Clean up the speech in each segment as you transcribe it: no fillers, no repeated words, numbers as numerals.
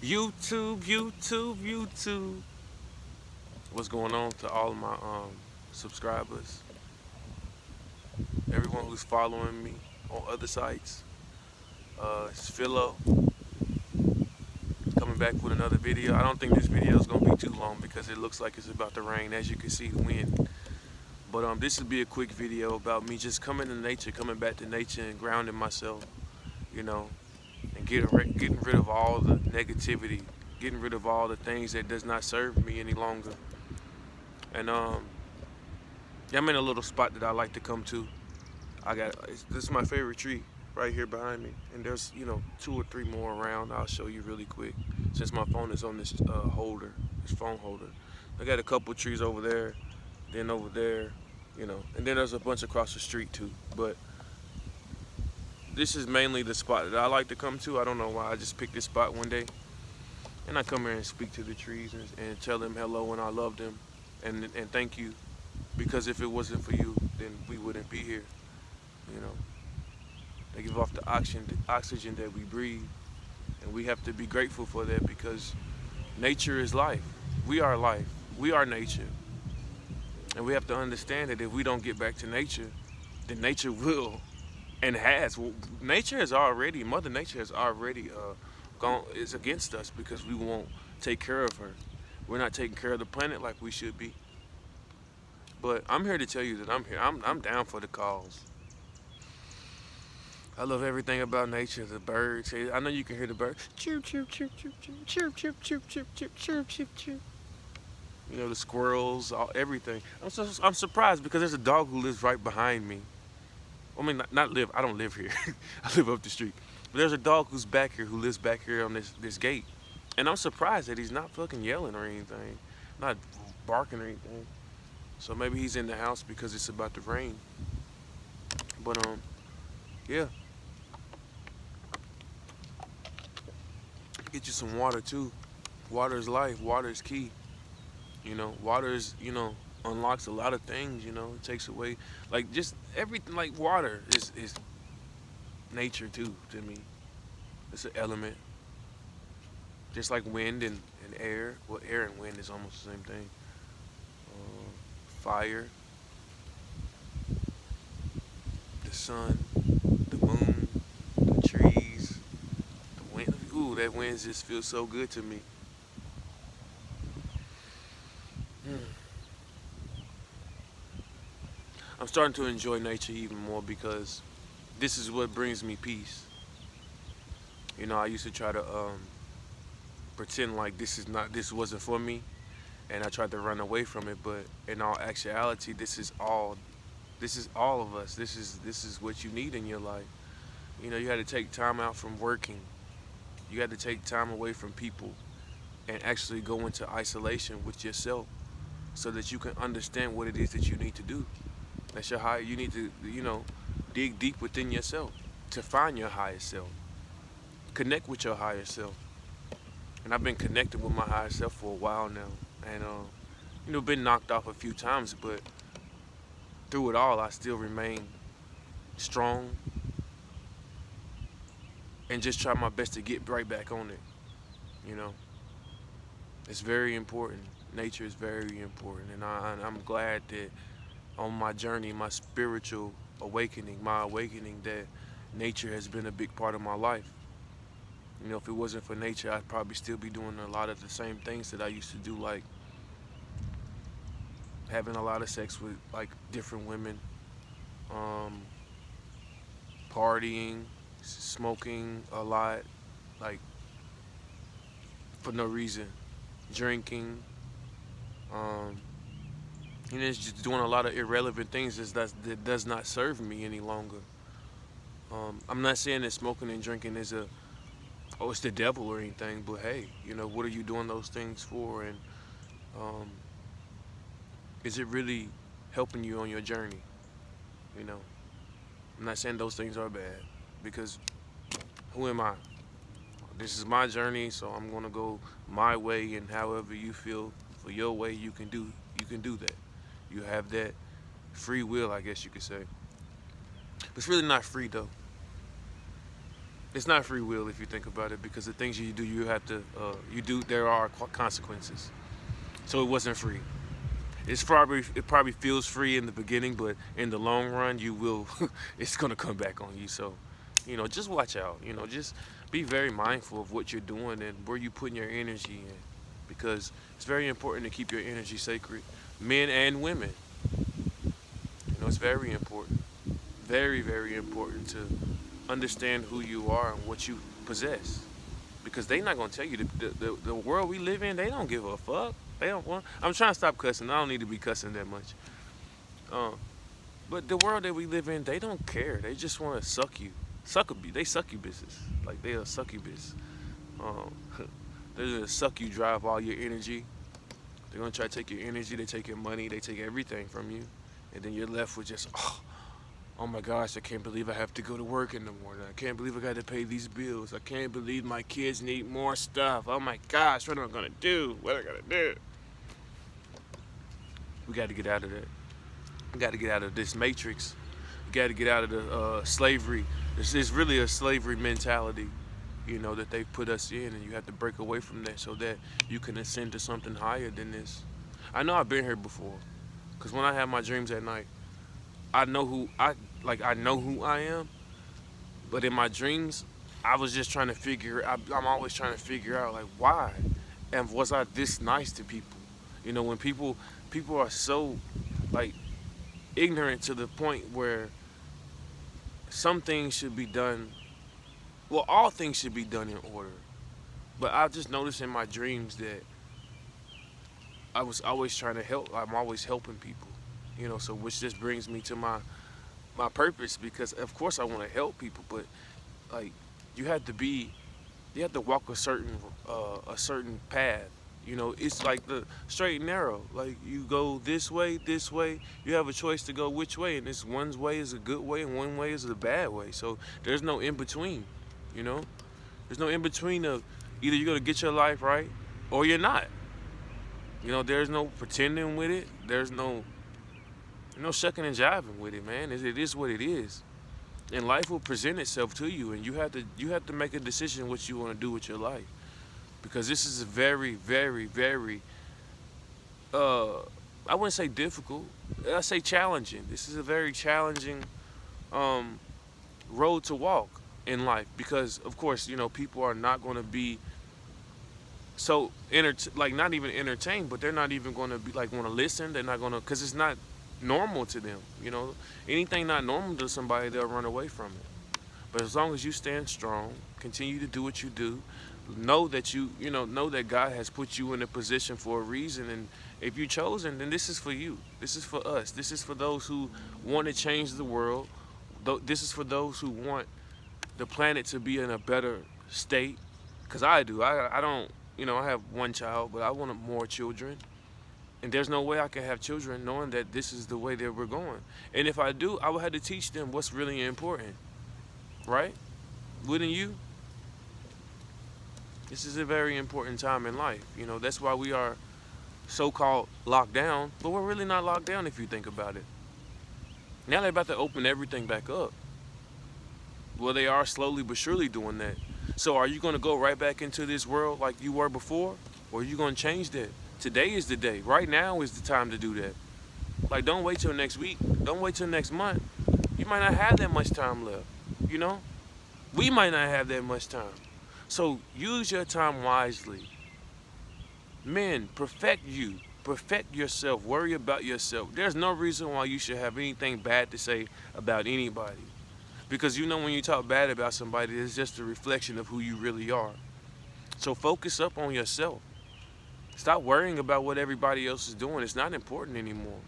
YouTube, YouTube, YouTube. What's going on to all of my subscribers, everyone who's following me on other sites. It's Philo coming back with another video. I don't think this video is gonna be too long because it looks like it's about to rain. As you can see, the wind. But this will be a quick video about me just coming to nature, coming back to nature and grounding myself, you know, and getting rid of all the negativity, getting rid of all the things that does not serve me any longer. And yeah, I'm in a little spot that I like to come to. This is my favorite tree right here behind me, and there's two or three more around. I'll show you really quick since my phone is on this holder, this phone holder. I got a couple trees over there, then over there, and then there's a bunch across the street too. But this is mainly the spot that I like to come to. I don't know why. I just picked this spot one day, and I come here and speak to the trees and tell them hello and I love them, and thank you, because if it wasn't for you, then we wouldn't be here. You know, they give off the oxygen that we breathe, and we have to be grateful for that because nature is life. We are life. We are nature, and we have to understand that if we don't get back to nature, then nature will and has. Well, Mother Nature has already gone is against us because we won't take care of her. We're not taking care of the planet like we should be. But I'm here to tell you that I'm here. I'm down for the cause. I love everything about nature. The birds. I know you can hear the birds. Chirp, chirp, chirp, chirp, chirp, chirp, chirp, chirp, chirp, chirp, chirp, chirp, chirp. The squirrels, everything. I'm surprised because there's a dog who lives right behind me. I mean, not live. I don't live here. I live up the street. But there's a dog who's back here, who lives back here on this gate, and I'm surprised that he's not fucking yelling or anything, not barking or anything. So maybe he's in the house because it's about to rain. But yeah, get you some water too. Water is life. Water is key. Water is unlocks a lot of things. It takes away like just everything. Like water is nature too to me. It's an element, just like wind and air. Well, air and wind is almost the same thing. Fire, the sun, the moon, the trees, the wind. Ooh, that wind just feels so good to me. Hmm. I'm starting to enjoy nature even more because this is what brings me peace. I used to try to pretend like this wasn't for me, and I tried to run away from it. But in all actuality, this is all of us. This is what you need in your life. You had to take time out from working. You had to take time away from people and actually go into isolation with yourself so that you can understand what it is that you need to do. That's your high. You need to, dig deep within yourself to find your higher self. Connect with your higher self. And I've been connected with my higher self for a while now, and been knocked off a few times, but through it all, I still remain strong and just try my best to get right back on it. You know, it's very important. Nature is very important, and I'm glad that on my journey, my spiritual awakening, my awakening, that nature has been a big part of my life. If it wasn't for nature, I'd probably still be doing a lot of the same things that I used to do, like having a lot of sex with like different women, um, partying, smoking a lot, like for no reason, drinking, um, it's just doing a lot of irrelevant things that does not serve me any longer. I'm not saying that smoking and drinking is it's the devil or anything, but hey, what are you doing those things for, and um, is it really helping you on your journey? You know, I'm not saying those things are bad because who am I? This is my journey, so I'm gonna go my way, and however you feel for your way, you can do that. You have that free will, I guess you could say. But it's really not free though. It's not free will if you think about it, because the things you do, you have to, there are consequences. So it wasn't free. It probably feels free in the beginning, but in the long run, you will, it's gonna come back on you. So, just watch out. Just be very mindful of what you're doing and where you putting your energy in, because it's very important to keep your energy sacred, men and women. It's very important, very, very important to understand who you are and what you possess, because they not gonna tell you the world we live in. They don't give a fuck. They don't want. I'm trying to stop cussing. I don't need to be cussing that much. Uh, but the world that we live in, they don't care. They just want to suck you, They suck you business. Like they a suck you business. Um, they're gonna suck you, drive all your energy. They're gonna try to take your energy. They take your money. They take everything from you, and then you're left with just oh my gosh, I can't believe I have to go to work in the morning. I can't believe I got to pay these bills. I can't believe my kids need more stuff. Oh my gosh, what am I gonna do? What am I gonna do? We got to get out of that. We got to get out of this matrix. We got to get out of the slavery. This is really a slavery mentality, that they put us in, and you have to break away from that so that you can ascend to something higher than this. I know I've been here before, because when I have my dreams at night, I know who I am, but in my dreams, I was just trying to I'm always trying to figure out, like, why, and was I this nice to people? When people are so, like, ignorant to the point where some things should be done. Well, all things should be done in order. But I've just noticed in my dreams that I was always trying to help. I'm always helping people, so which just brings me to my purpose, because of course I want to help people, but like you have to walk a certain path. It's like the straight and narrow. Like you go this way. You have a choice to go which way, and this one way is a good way and one way is a bad way. So there's no in between. There's no in between of either you're gonna get your life right or you're not. There's no pretending with it. There's no shucking and jiving with it, man. It is what it is, and life will present itself to you, and you have to make a decision what you want to do with your life, because this is a very, very, very I wouldn't say difficult. I say challenging. This is a very challenging road to walk in life, because of course people are not going to be so not even entertained, but they're not even going to be like want to listen. They're not going to, because it's not normal to them. Anything not normal to somebody, they'll run away from it. But as long as you stand strong, continue to do what you do, know that know that God has put you in a position for a reason, and if you're chosen, then this is for you. This is for us. This is for those who want to change the world. This is for those who want the planet to be in a better state, because I do. I don't. I have one child, but I want more children. And there's no way I can have children knowing that this is the way that we're going. And if I do, I would have to teach them what's really important. Right? Wouldn't you? This is a very important time in life. That's why we are so-called locked down, but we're really not locked down if you think about it. Now they're about to open everything back up. Well, they are slowly but surely doing that. So are you going to go right back into this world like you were before? Or are you going to change that? Today is the day. Right now is the time to do that. Like, don't wait till next week. Don't wait till next month. You might not have that much time left. We might not have that much time. So use your time wisely. Men, perfect you. Perfect yourself. Worry about yourself. There's no reason why you should have anything bad to say about anybody. Because when you talk bad about somebody, it's just a reflection of who you really are. So focus up on yourself. Stop worrying about what everybody else is doing. It's not important anymore.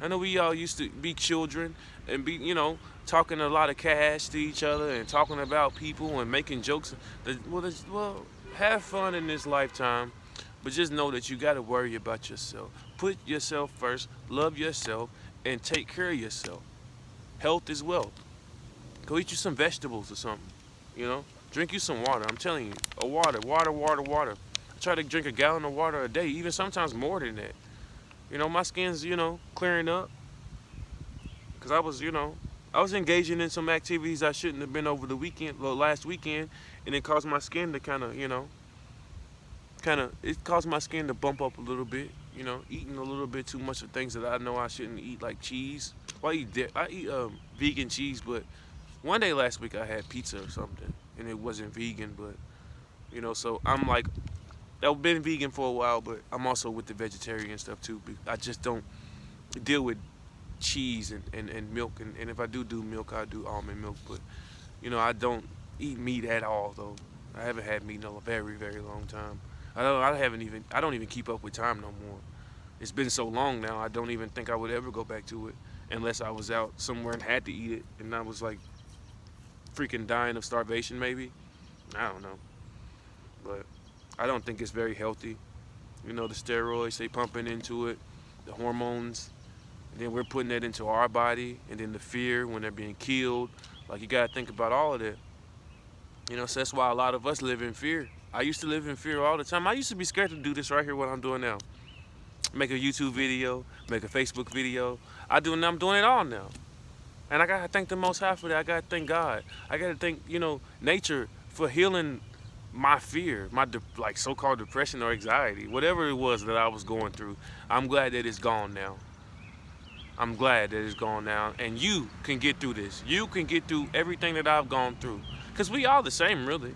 I know we all used to be children and be, talking a lot of cash to each other and talking about people and making jokes. Well, have fun in this lifetime, but just know that you got to worry about yourself. Put yourself first, love yourself, and take care of yourself. Health is wealth. Go eat you some vegetables or something, Drink you some water. I'm telling you, water. I try to drink a gallon of water a day, even sometimes more than that. My skin's, clearing up. Because I I was engaging in some activities I shouldn't have been over the weekend, well, last weekend, and it caused my skin to it caused my skin to bump up a little bit. Eating a little bit too much of things that I know I shouldn't eat, like cheese. Well, I eat vegan cheese, but one day last week I had pizza or something, and it wasn't vegan, but so I'm like, I've been vegan for a while, but I'm also with the vegetarian stuff too. I just don't deal with cheese and milk, and if I do milk, I do almond milk, but I don't eat meat at all though. I haven't had meat in a very, very long time. I don't even keep up with time no more. It's been so long now, I don't even think I would ever go back to it unless I was out somewhere and had to eat it and I was like freaking dying of starvation maybe. I don't know. But I don't think it's very healthy. The steroids they pumping into it, the hormones, and then we're putting that into our body, and then the fear when they're being killed. Like, you gotta think about all of that. So that's why a lot of us live in fear. I used to live in fear all the time. I used to be scared to do this right here, what I'm doing now. Make a YouTube video, make a Facebook video. I'm doing it all now. And I gotta thank the Most High for that. I gotta thank God. I gotta thank, nature for healing my fear, my so-called depression or anxiety, whatever it was that I was going through. I'm glad that it's gone now. I'm glad that it's gone now. And you can get through this. You can get through everything that I've gone through. Because we all the same, really.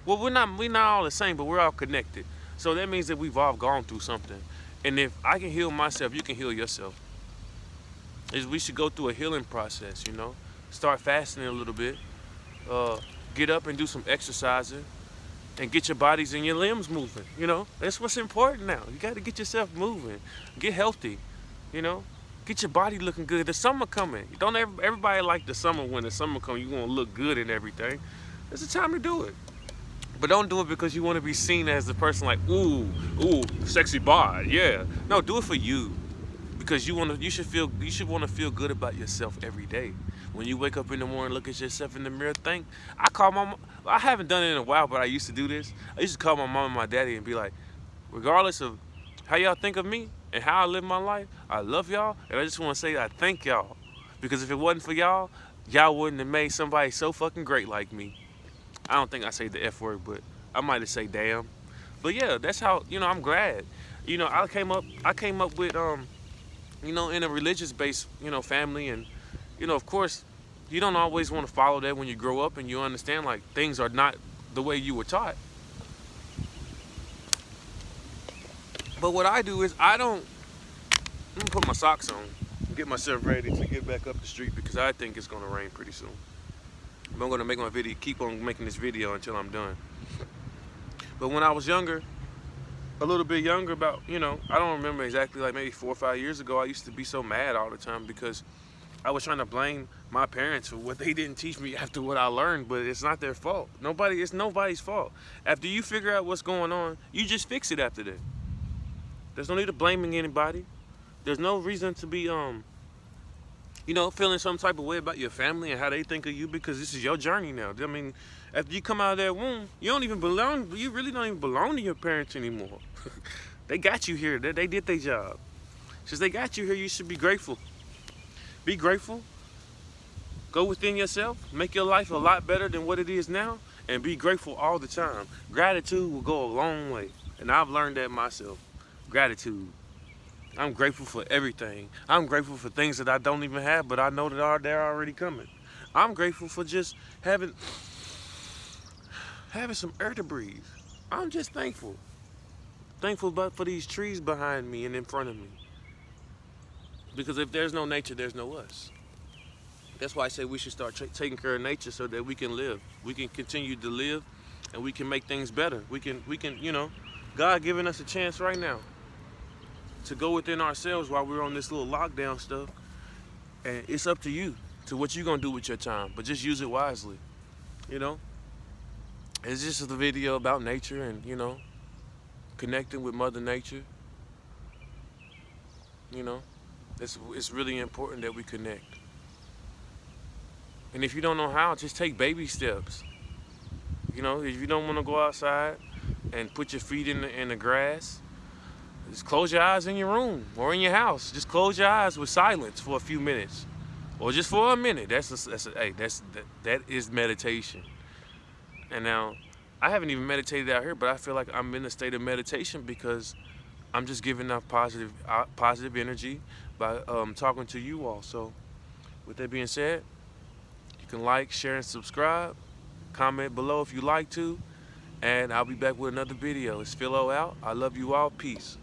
Well, we're not all the same, but we're all connected. So that means that we've all gone through something. And if I can heal myself, you can heal yourself. We should go through a healing process, Start fasting a little bit. Get up and do some exercising. And get your bodies and your limbs moving, That's what's important now. You got to get yourself moving. Get healthy, Get your body looking good. The summer coming. Don't everybody like the summer. When the summer comes, you want to look good and everything. It's the time to do it. But don't do it because you want to be seen as the person like, ooh, sexy bod, yeah. No, do it for you. Because you should want to feel good about yourself every day. When you wake up in the morning, look at yourself in the mirror, I haven't done it in a while, but I used to do this. I used to call my mom and my daddy and be like, regardless of how y'all think of me and how I live my life, I love y'all, and I just want to say I thank y'all. Because if it wasn't for y'all, y'all wouldn't have made somebody so fucking great like me. I don't think I say the F word, but I might have said damn. But yeah, that's how, I'm glad. I came up with, in a religious-based, family, and, of course, you don't always want to follow that when you grow up and you understand, like, things are not the way you were taught. But what I do is I'm gonna put my socks on, get myself ready to get back up the street because I think it's gonna rain pretty soon. But I'm gonna make my video, keep on making this video until I'm done. But when I was younger, a little bit younger, about, I don't remember exactly, like maybe 4 or 5 years ago, I used to be so mad all the time because I was trying to blame my parents for what they didn't teach me after what I learned, but it's not their fault. It's nobody's fault. After you figure out what's going on, you just fix it after that. There's no need of blaming anybody. There's no reason to be, feeling some type of way about your family and how they think of you because this is your journey now. I mean, after you come out of that womb, you really don't even belong to your parents anymore. They got you here. They did their job. Since they got you here, you should be grateful. Be grateful. Go within yourself. Make your life a lot better than what it is now. And be grateful all the time. Gratitude will go a long way. And I've learned that myself. Gratitude. I'm grateful for everything. I'm grateful for things that I don't even have, but I know that they're already coming. I'm grateful for just having some air to breathe. I'm just thankful. Thankful for these trees behind me and in front of me. Because if there's no nature, there's no us. That's why I say we should start taking care of nature so that we can live. We can continue to live, and we can make things better. We can, God giving us a chance right now to go within ourselves while we're on this little lockdown stuff. And it's up to you, to what you're going to do with your time. But just use it wisely, It's just a video about nature and, connecting with Mother Nature. It's really important that we connect. And if you don't know how, just take baby steps. If you don't want to go outside and put your feet in the grass, just close your eyes in your room or in your house. Just close your eyes with silence for a few minutes. or just for a minute. That is meditation. And now, I haven't even meditated out here, but I feel like I'm in a state of meditation because I'm just giving out positive energy by talking to you all. So, with that being said, you can like, share, and subscribe. Comment below if you like to, and I'll be back with another video. It's Philo out. I love you all. Peace.